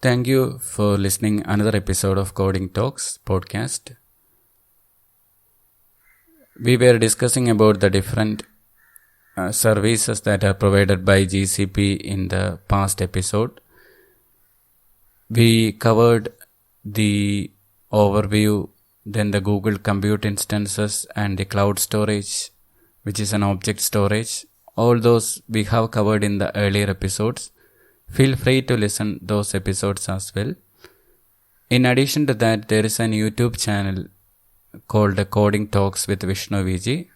Thank you for listening another episode of Coding Talks podcast. We were discussing about the different services that are provided by GCP in the past episode. We covered the overview, then the Google Compute instances and the cloud storage, which is an object storage. All those we have covered in the earlier episodes. Feel free to listen those episodes as well. In addition to that, there is an YouTube channel called Coding Talks with Vishnu VG,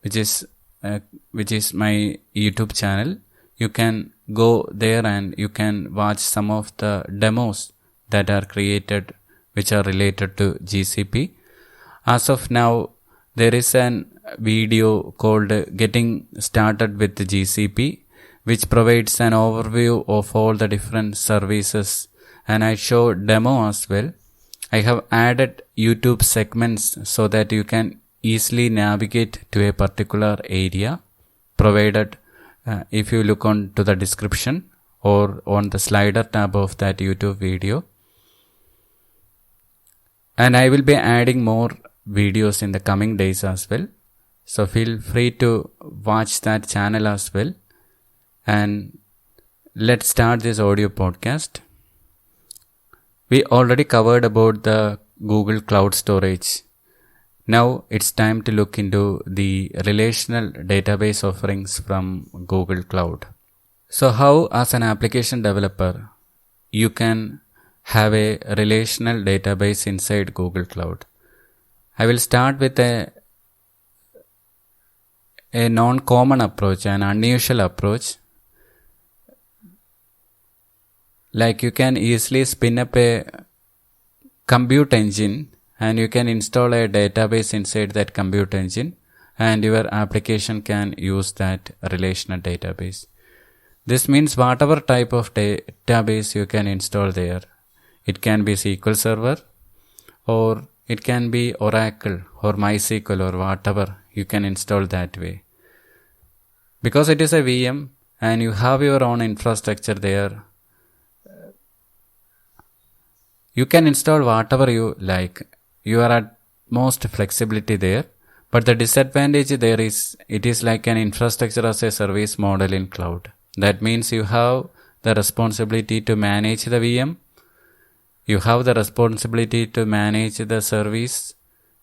which is my YouTube channel. You can go there and you can watch some of the demos that are created which are related to GCP. As of now, there is an video called Getting Started with GCP, which provides an overview of all the different services, and I show demo as well. I have added YouTube segments so that you can easily navigate to a particular area, provided if you look on to the description or on the slider tab of that YouTube video. And I will be adding more videos in the coming days as well. So feel free to watch that channel as well. And let's start this audio podcast. We already covered about the Google Cloud Storage. Now it's time to look into the relational database offerings from Google Cloud. So how, as an application developer, you can have a relational database inside Google Cloud? I will start with a non-common approach, an unusual approach. Like you can easily spin up a compute engine and you can install a database inside that compute engine and your application can use that relational database. This means whatever type of database you can install there. It can be SQL Server or it can be Oracle or MySQL or whatever. You can install that way. Because it is a VM and you have your own infrastructure there, you can install whatever you like. You are at most flexibility there. But the disadvantage there is, it is like an infrastructure as a service model in cloud. That means you have the responsibility to manage the VM. You have the responsibility to manage the service.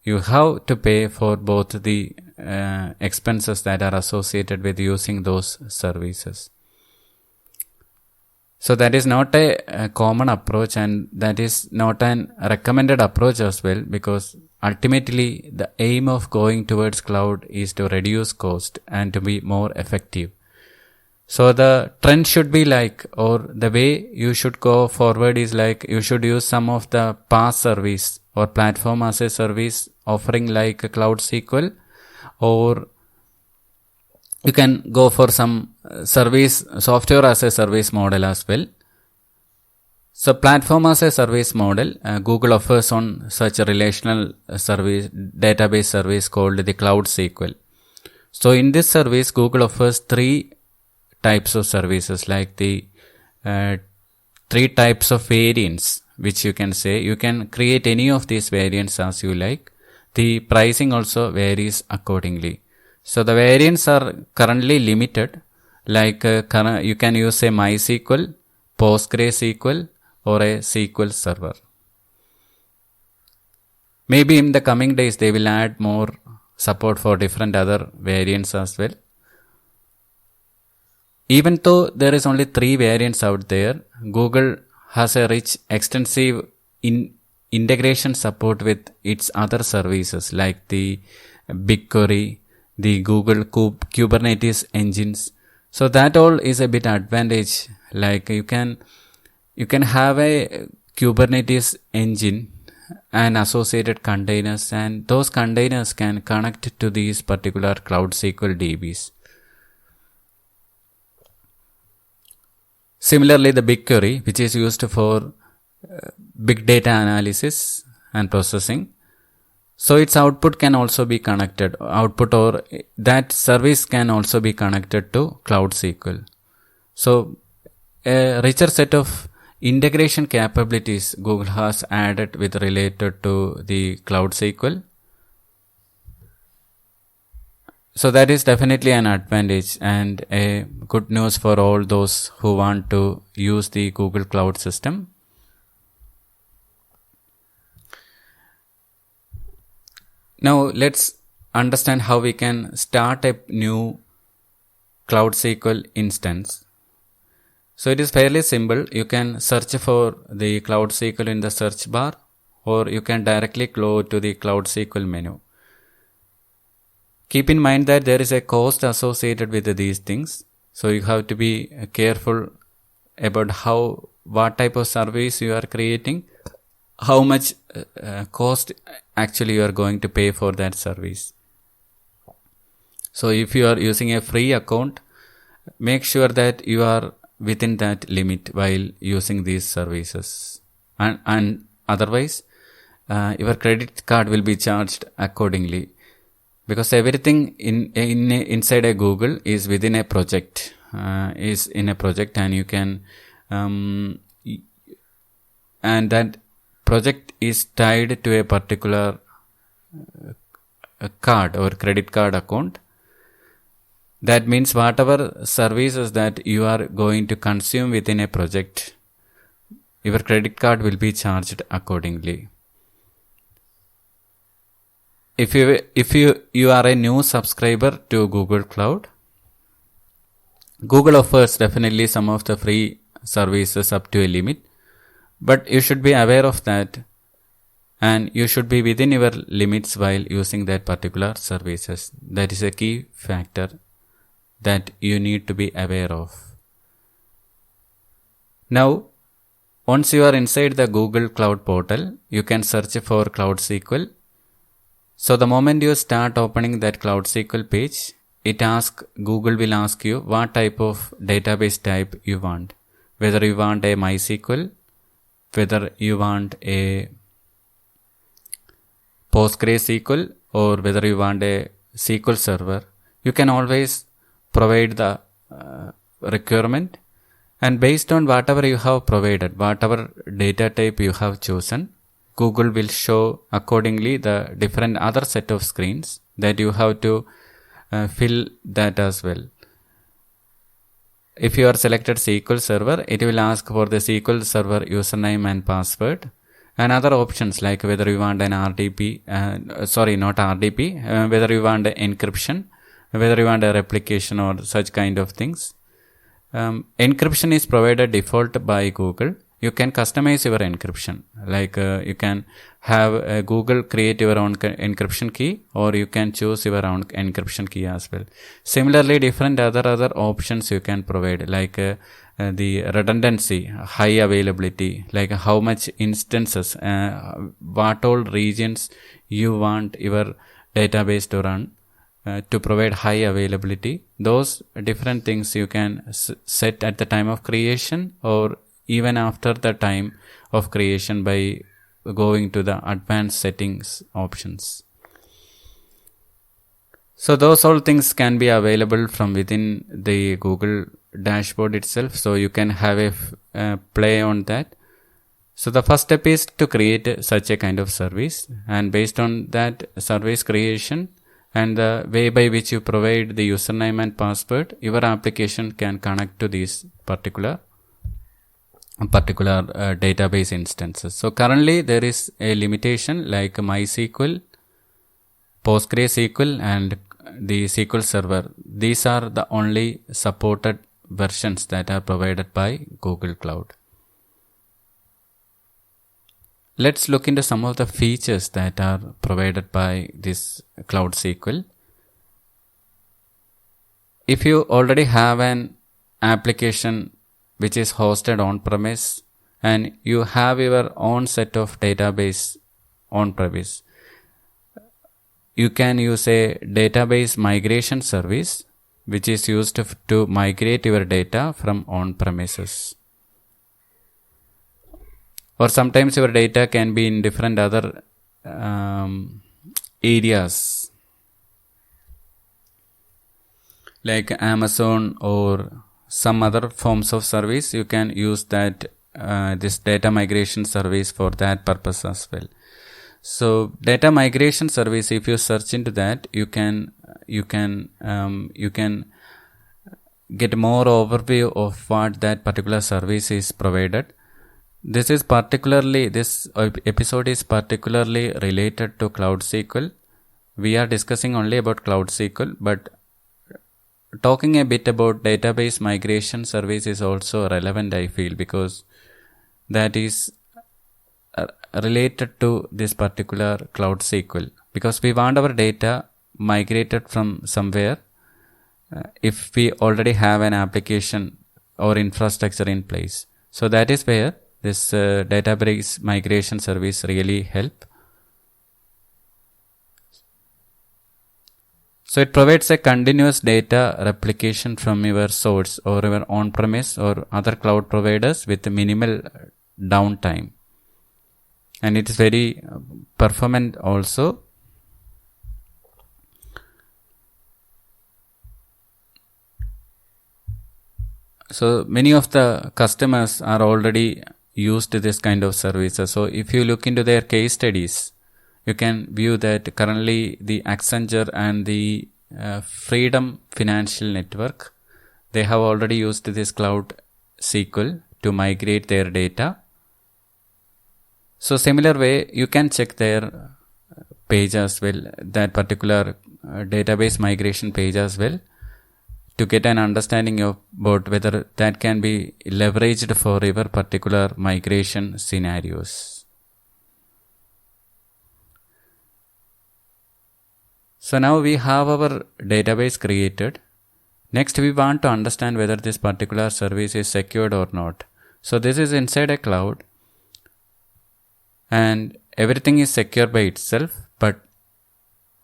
You have to pay for both the expenses that are associated with using those services. So that is not a common approach and that is not an recommended approach as well, because ultimately the aim of going towards cloud is to reduce cost and to be more effective. So the trend should be like, or the way you should go forward is like you should use some of the PaaS service or platform as a service offering like Cloud SQL, or you can go for some service software as a service model as well. So platform as a service model, Google offers on such a relational service database service called the Cloud SQL. So in this service, Google offers three types of services, like the three types of variants, which you can say. You can create any of these variants as you like. The pricing also varies accordingly. So the variants are currently limited, like you can use a MySQL, PostgreSQL or a SQL Server. Maybe in the coming days they will add more support for different other variants as well. Even though there is only three variants out there, Google has a rich, extensive integration support with its other services like the BigQuery, the Google Kubernetes engines. So that all is a bit advantage. Like you can have a Kubernetes engine and associated containers, and those containers can connect to these particular Cloud SQL DBs. Similarly, the BigQuery, which is used for big data analysis and processing, so its output can also be connected, or that service can also be connected to Cloud SQL. So a richer set of integration capabilities Google has added with related to the Cloud SQL. So that is definitely an advantage and a good news for all those who want to use the Google Cloud system. Now let's understand how we can start a new Cloud SQL instance. So it is fairly simple. You can search for the Cloud SQL in the search bar, or you can directly go to the Cloud SQL menu. Keep in mind that there is a cost associated with these things. So you have to be careful about what type of service you are creating, how much cost actually you are going to pay for that service. So if you are using a free account, make sure that you are within that limit while using these services, and otherwise your credit card will be charged accordingly, because everything inside a Google is within a project, and you can and that project is tied to a particular card or credit card account. That means whatever services that you are going to consume within a project, your credit card will be charged accordingly. If you are a new subscriber to Google Cloud, Google offers definitely some of the free services up to a limit, but you should be aware of that, and you should be within your limits while using that particular services. That is a key factor that you need to be aware of. Now, once you are inside the Google Cloud portal, you can search for Cloud SQL. So the moment you start opening that Cloud SQL page, Google will ask you what type of database type you want. Whether you want a MySQL, whether you want a PostgreSQL, or whether you want a SQL Server. You can always provide the requirement, and based on whatever you have provided, whatever data type you have chosen, Google will show accordingly the different other set of screens that you have to fill that as well. If you are selected SQL Server, it will ask for the SQL Server username and password, and other options like whether you want an RDP, whether you want encryption, whether you want a replication or such kind of things. Encryption is provided default by Google. You can customize your encryption, like you can have Google create your own encryption key, or you can choose your own encryption key as well. Similarly, different other options you can provide, like the redundancy, high availability, like how much instances, what all regions you want your database to run to provide high availability. Those different things you can set at the time of creation or even after the time of creation by going to the advanced settings options. So those all things can be available from within the Google dashboard itself. So you can have a play on that. So the first step is to create such a kind of service, and based on that service creation and the way by which you provide the username and password, your application can connect to these particular database instances. So currently there is a limitation like MySQL, PostgreSQL and the SQL Server. These are the only supported versions that are provided by Google Cloud. Let's look into some of the features that are provided by this Cloud SQL. If you already have an application which is hosted on-premise and you have your own set of database on-premise, you can use a database migration service which is used to migrate your data from on-premises. Or sometimes your data can be in different other areas like Amazon or some other forms of service. You can use that this data migration service for that purpose as well. So data migration service, if you search into that, you can get more overview of what that particular service is provided. This episode is particularly related to Cloud SQL. We are discussing only about Cloud SQL, but talking a bit about database migration service is also relevant, I feel, because that is related to this particular Cloud SQL, because we want our data migrated from somewhere if we already have an application or infrastructure in place. So that is where this database migration service really help. So it provides a continuous data replication from your source or your on-premise or other cloud providers with minimal downtime. And it is very performant also. So many of the customers are already used to this kind of services. So if you look into their case studies, you can view that currently the Accenture and the Freedom Financial Network, they have already used this Cloud SQL to migrate their data. So similar way, you can check their page as well, that particular database migration page as well, to get an understanding about whether that can be leveraged for your particular migration scenarios. So now we have our database created. Next we want to understand whether this particular service is secured or not. So this is inside a cloud and everything is secure by itself, but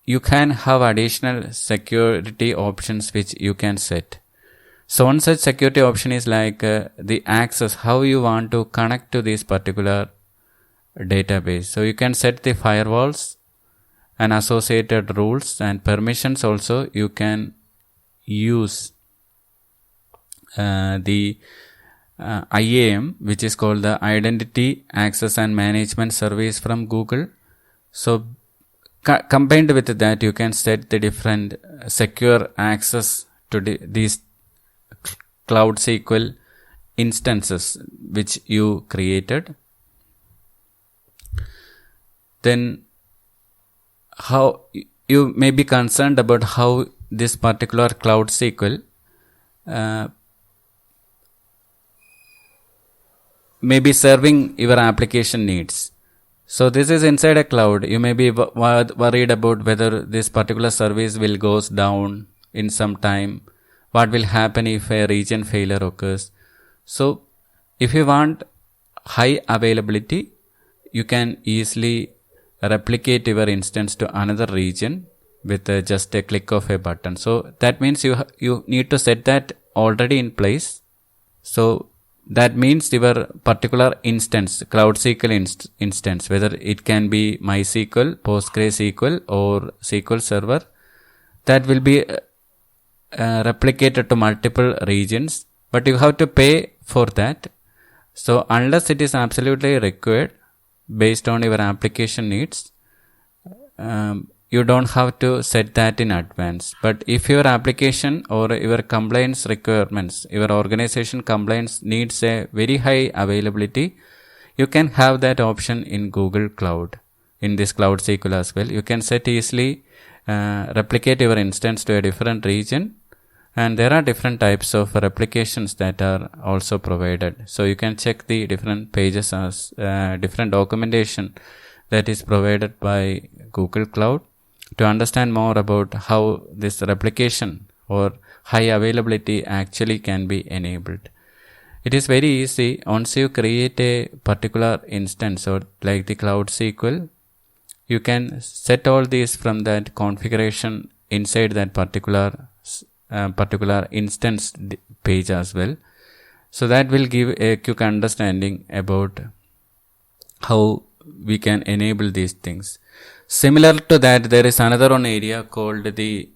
you can have additional security options which you can set. So one such security option is like the access, how you want to connect to this particular database. So you can set the firewalls and associated rules and permissions. Also you can use the IAM, which is called the Identity Access and Management Service from Google. So combined with that, you can set the different secure access to these Cloud SQL instances which you created. Then how you may be concerned about how this particular Cloud SQL may be serving your application needs. So this is inside a cloud. You may be worried about whether this particular service will goes down in some time. What will happen if a region failure occurs? So if you want high availability, you can easily replicate your instance to another region with just a click of a button. So that means you need to set that already in place. So that means your particular instance, Cloud SQL instance, whether it can be MySQL, PostgreSQL or SQL Server, that will be replicated to multiple regions, but you have to pay for that. So unless it is absolutely required based on your application needs, you don't have to set that in advance. But if your application or your compliance requirements, your organization compliance needs a very high availability, you can have that option in Google Cloud, in this Cloud SQL as well. You can set easily replicate your instance to a different region, and there are different types of replications that are also provided. So you can check the different pages as different documentation that is provided by Google Cloud to understand more about how this replication or high availability actually can be enabled. It is very easy. Once you create a particular instance or like the Cloud SQL, you can set all these from that configuration inside that particular instance page as well. So that will give a quick understanding about how we can enable these things. Similar to that, there is another one area called the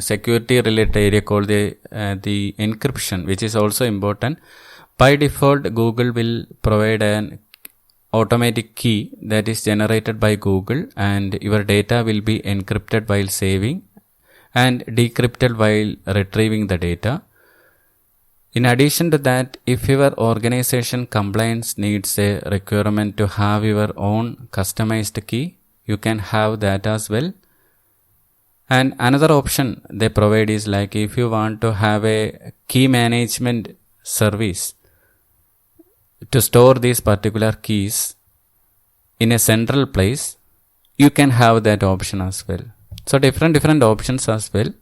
security related area called the encryption, which is also important. By default, Google will provide an automatic key that is generated by Google, and your data will be encrypted while saving and decrypted while retrieving the data. In addition to that, if your organization compliance needs a requirement to have your own customized key, you can have that as well. And another option they provide is like if you want to have a key management service to store these particular keys in a central place, you can have that option as well. So different options as well.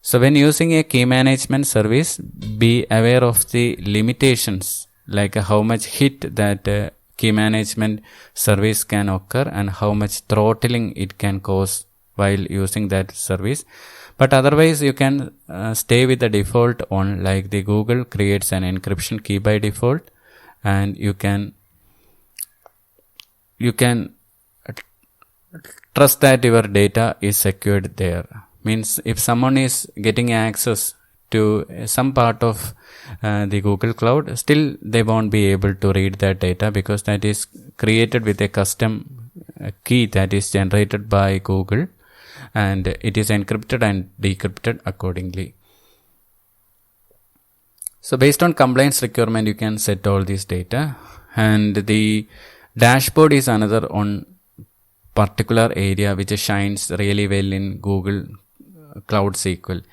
So when using a key management service, be aware of the limitations, like how much hit that key management service can occur and how much throttling it can cause while using that service. But otherwise you can stay with the default one, like the Google creates an encryption key by default, and you can trust that your data is secured there. Means if someone is getting access to some part of the Google Cloud, still they won't be able to read that data because that is created with a custom key that is generated by Google, and it is encrypted and decrypted accordingly. So based on compliance requirement, you can set all this data. And the dashboard is another one particular area which shines really well in Google Cloud SQL.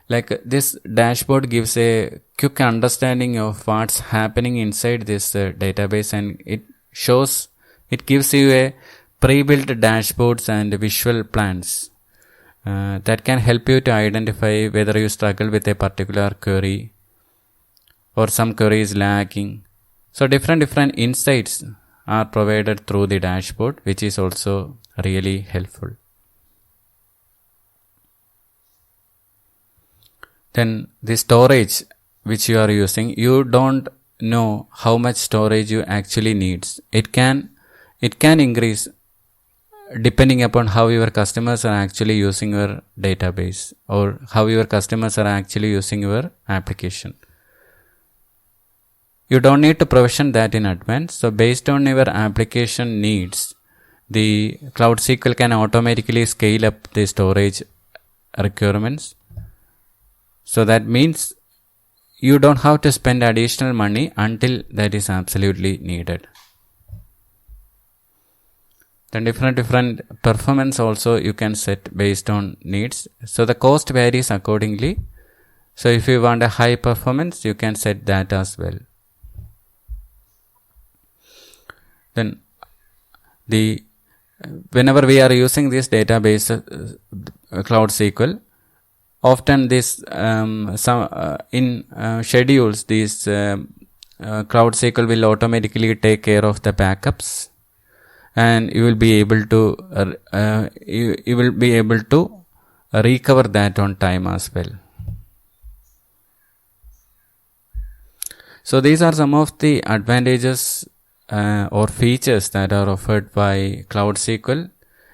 Like this dashboard gives a quick understanding of what's happening inside this database, and it gives you a pre-built dashboards and visual plans that can help you to identify whether you struggle with a particular query or some query is lagging. So different insights are provided through the dashboard, which is also really helpful. Then the storage which you are using, you don't know how much storage you actually needs. It can increase depending upon how your customers are actually using your database or how your customers are actually using your application. You don't need to provision that in advance. So based on your application needs, the Cloud SQL can automatically scale up the storage requirements. So that means you don't have to spend additional money until that is absolutely needed. Then different performance also you can set based on needs. So the cost varies accordingly. So if you want a high performance, you can set that as well. Then whenever we are using this database Cloud SQL, often this in schedules, this Cloud SQL will automatically take care of the backups, and you will be able to recover that on time as well. So these are some of the advantages or features that are offered by Cloud SQL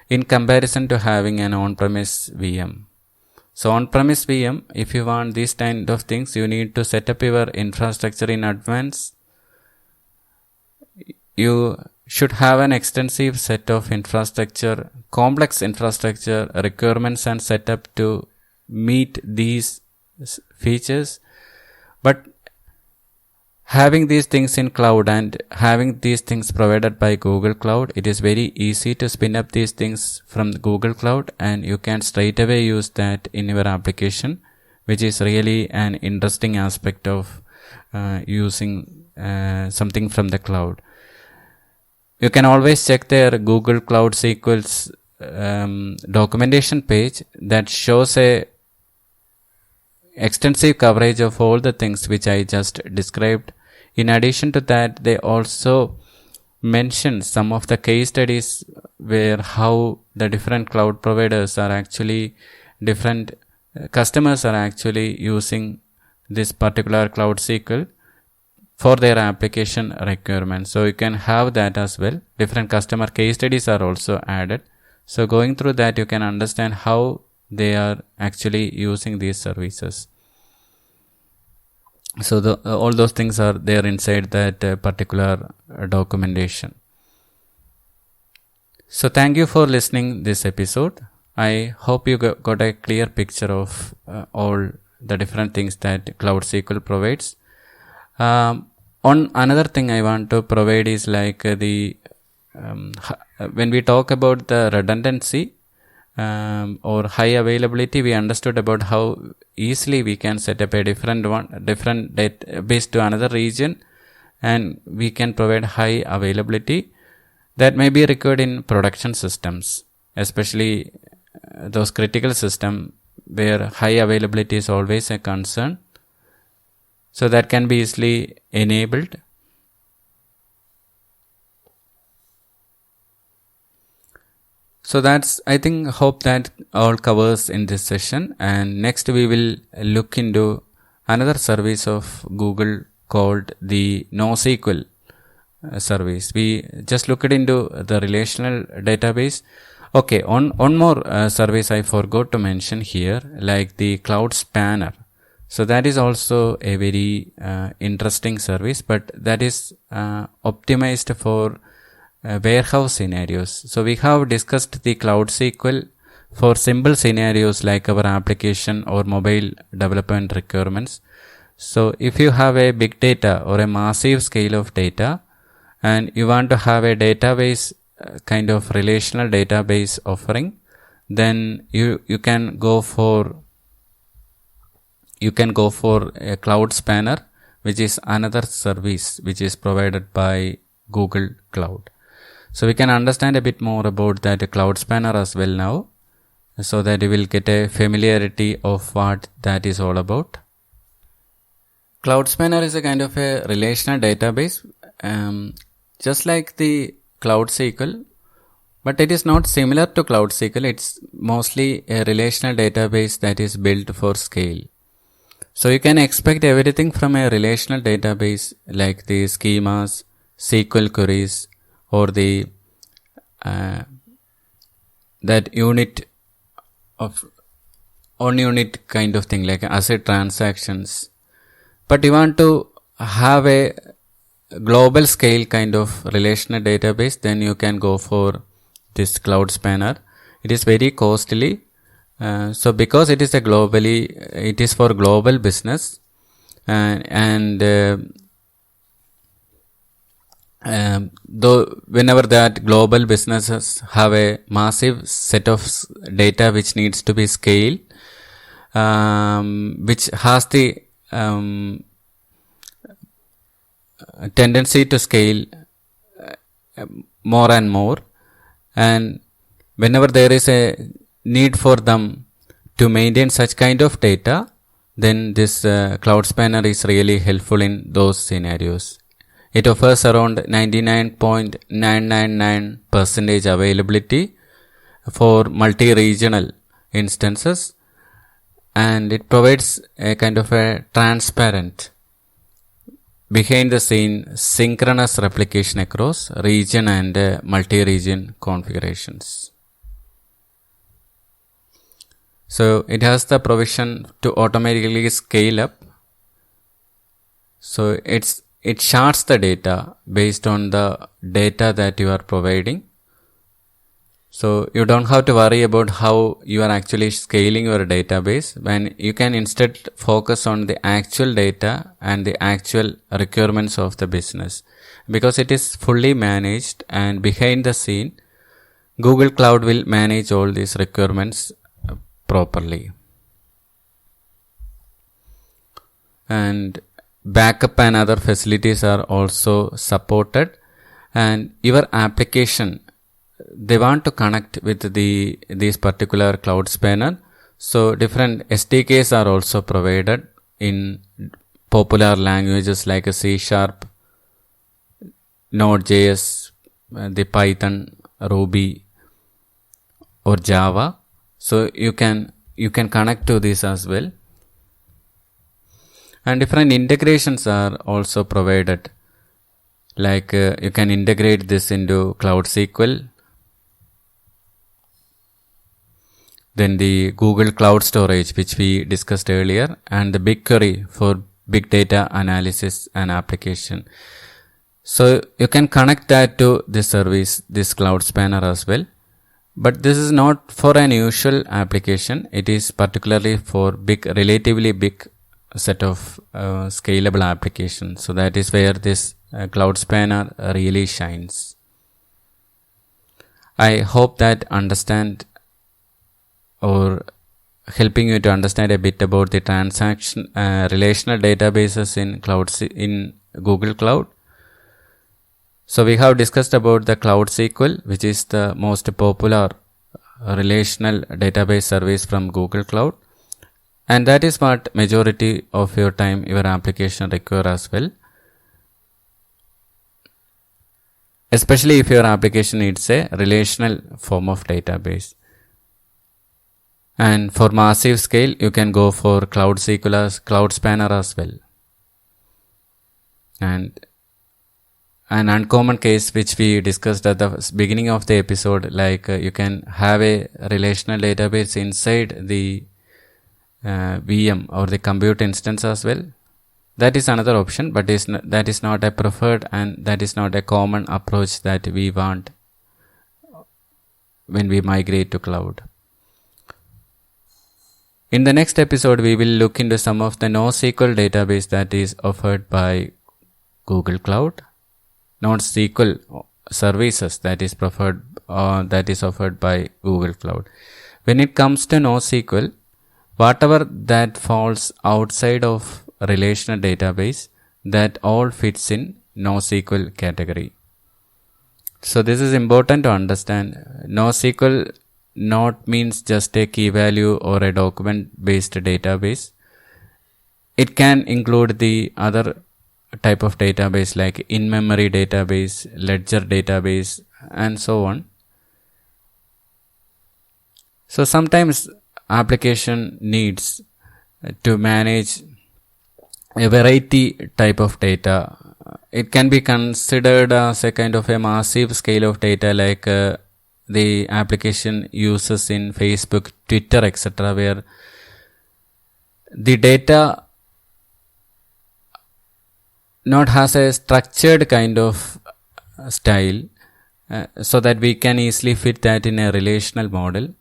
in comparison to having an on-premise VM. So on-premise VM, if you want these kind of things, you need to set up your infrastructure in advance. You should have an extensive set of infrastructure, complex infrastructure requirements and setup to meet these features. But having these things in cloud and having these things provided by Google Cloud, it is very easy to spin up these things from the Google Cloud, and you can straight away use that in your application, which is really an interesting aspect of using something from the cloud. You can always check their Google Cloud SQL's documentation page that shows a extensive coverage of all the things which I just described. In addition to that, they also mention some of the case studies where how the different cloud providers are actually different customers are actually using this particular Cloud SQL for their application requirements. So you can have that as well. Different customer case studies are also added. So going through that, you can understand how they are actually using these services. So all those things are there inside that particular documentation. So thank you for listening this episode. I hope you got a clear picture of all the different things that Cloud SQL provides. On another thing I want to provide is like when we talk about the redundancy or high availability, we understood about how easily we can set up a different database to another region, and we can provide high availability that may be required in production systems, especially those critical systems where high availability is always a concern. So that can be easily enabled. So that's, I think, hope that all covers in this session. And next we will look into another service of Google called the NoSQL service. We just looked into the relational database. Okay, one more service I forgot to mention here, like the Cloud Spanner. So that is also a very interesting service, but that is optimized for warehouse scenarios. So we have discussed the Cloud SQL for simple scenarios like our application or mobile development requirements. So if you have a big data or a massive scale of data and you want to have a database kind of relational database offering, then you can go for a Cloud Spanner, which is another service which is provided by Google Cloud. So we can understand a bit more about that Cloud Spanner as well now, so that you will get a familiarity of what that is all about. Cloud Spanner is a kind of a relational database, just like the Cloud SQL, but it is not similar to Cloud SQL. It's mostly a relational database that is built for scale. So you can expect everything from a relational database like the schemas, SQL queries, or the that unit of on unit kind of thing like asset transactions. But you want to have a global scale kind of relational database, then you can go for this Cloud Spanner. It is very costly. So because it is it is for global business, and though whenever that global businesses have a massive set of data which needs to be scaled, which has the tendency to scale more and more, and whenever there is a need for them to maintain such kind of data, then this Cloud Spanner is really helpful in those scenarios. It offers around 99.999% availability for multi-regional instances, and it provides a kind of a transparent behind the scene synchronous replication across region and multi-region configurations. So it has the provision to automatically scale up. So it charts the data based on the data that you are providing. So you don't have to worry about how you are actually scaling your database, when you can instead focus on the actual data and the actual requirements of the business, because it is fully managed, and behind the scene Google Cloud will manage all these requirements properly. And backup and other facilities are also supported, and your application, they want to connect with this particular Cloud Spanner. So different SDKs are also provided in popular languages like C#, Node.js, the Python, Ruby, or Java. So you can connect to this as well. And different integrations are also provided, like you can integrate this into Cloud SQL, then the Google Cloud Storage, which we discussed earlier, and the BigQuery for big data analysis and application. So you can connect that to this service, this Cloud Spanner as well. But this is not for an usual application. It is particularly for relatively big set of scalable applications. So that is where this Cloud Spanner really shines. I hope that understand or helping you to understand a bit about the transaction relational databases in Google Cloud. So we have discussed about the Cloud SQL, which is the most popular relational database service from Google Cloud, and that is what majority of your time your application require as well, especially if your application needs a relational form of database. And for massive scale, you can go for Cloud SQL as Cloud Spanner as well. And an uncommon case which we discussed at the beginning of the episode, like you can have a relational database inside the VM or the compute instance as well. That is another option, but that is not a preferred and that is not a common approach that we want when we migrate to cloud. In the next episode, we will look into some of the NoSQL database that is offered by Google Cloud, NoSQL services that is offered by Google Cloud. When it comes to NoSQL, whatever that falls outside of relational database, that all fits in NoSQL category. So this is important to understand. NoSQL not means just a key value or a document based database. It can include the other type of database like in-memory database, ledger database, and so on. So sometimes application needs to manage a variety type of data. It can be considered as a kind of a massive scale of data, like the application uses in Facebook, Twitter, etc., where the data not has a structured kind of style, so that we can easily fit that in a relational model.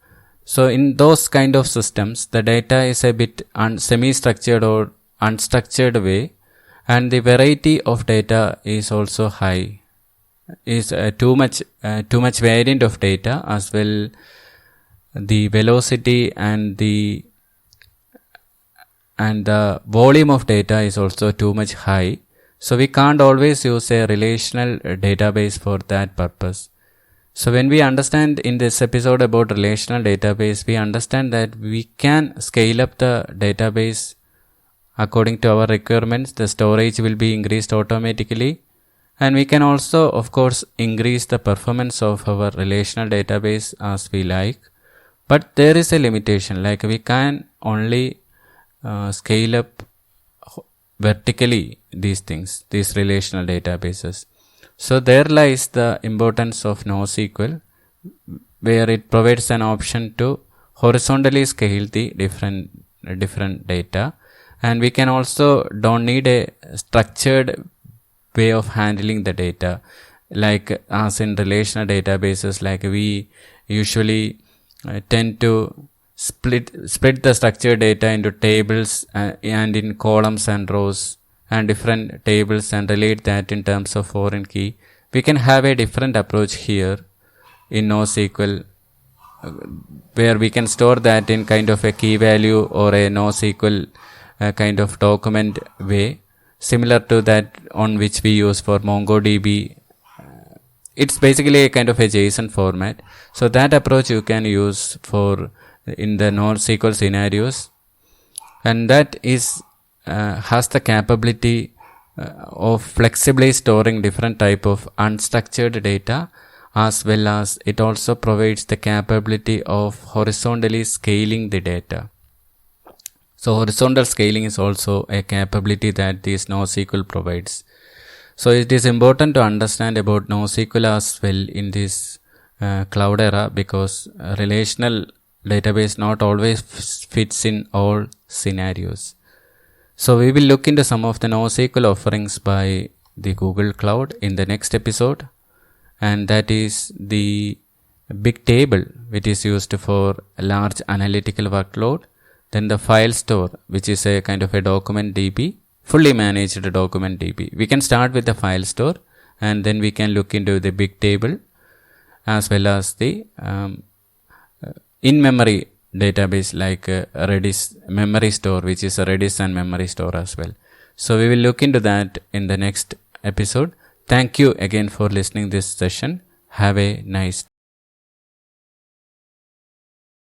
So in those kind of systems, the data is a bit semi-structured or unstructured way, and the variety of data is also high. Is too much variant of data as well. The velocity and the volume of data is also too much high. So we can't always use a relational database for that purpose. So when we understand in this episode about relational database, we understand that we can scale up the database according to our requirements. The storage will be increased automatically. And we can also, of course, increase the performance of our relational database as we like. But there is a limitation, like we can only scale up vertically these things, these relational databases. So there lies the importance of NoSQL, where it provides an option to horizontally scale the different data. And we can also don't need a structured way of handling the data, like as in relational databases, like we usually tend to split the structured data into tables and in columns and rows and different tables and relate that in terms of foreign key. We can have a different approach here in NoSQL, where we can store that in kind of a key value or a NoSQL kind of document way, similar to that on which we use for MongoDB. It's basically a kind of a JSON format. So that approach you can use for in the NoSQL scenarios, and that is has the capability of flexibly storing different type of unstructured data, as well as it also provides the capability of horizontally scaling the data. So horizontal scaling is also a capability that this NoSQL provides. So it is important to understand about NoSQL as well in this cloud era, because relational database not always fits in all scenarios. So we will look into some of the NoSQL offerings by the Google Cloud in the next episode, and that is the big table, which is used for a large analytical workload, then the file store, which is a kind of a document DB, fully managed document DB. We can start with the file store, and then we can look into the big table as well as the in-memory database like Redis memory store, which is a Redis and memory store as well. So we will look into that in the next episode. Thank you again for listening this session. Have a nice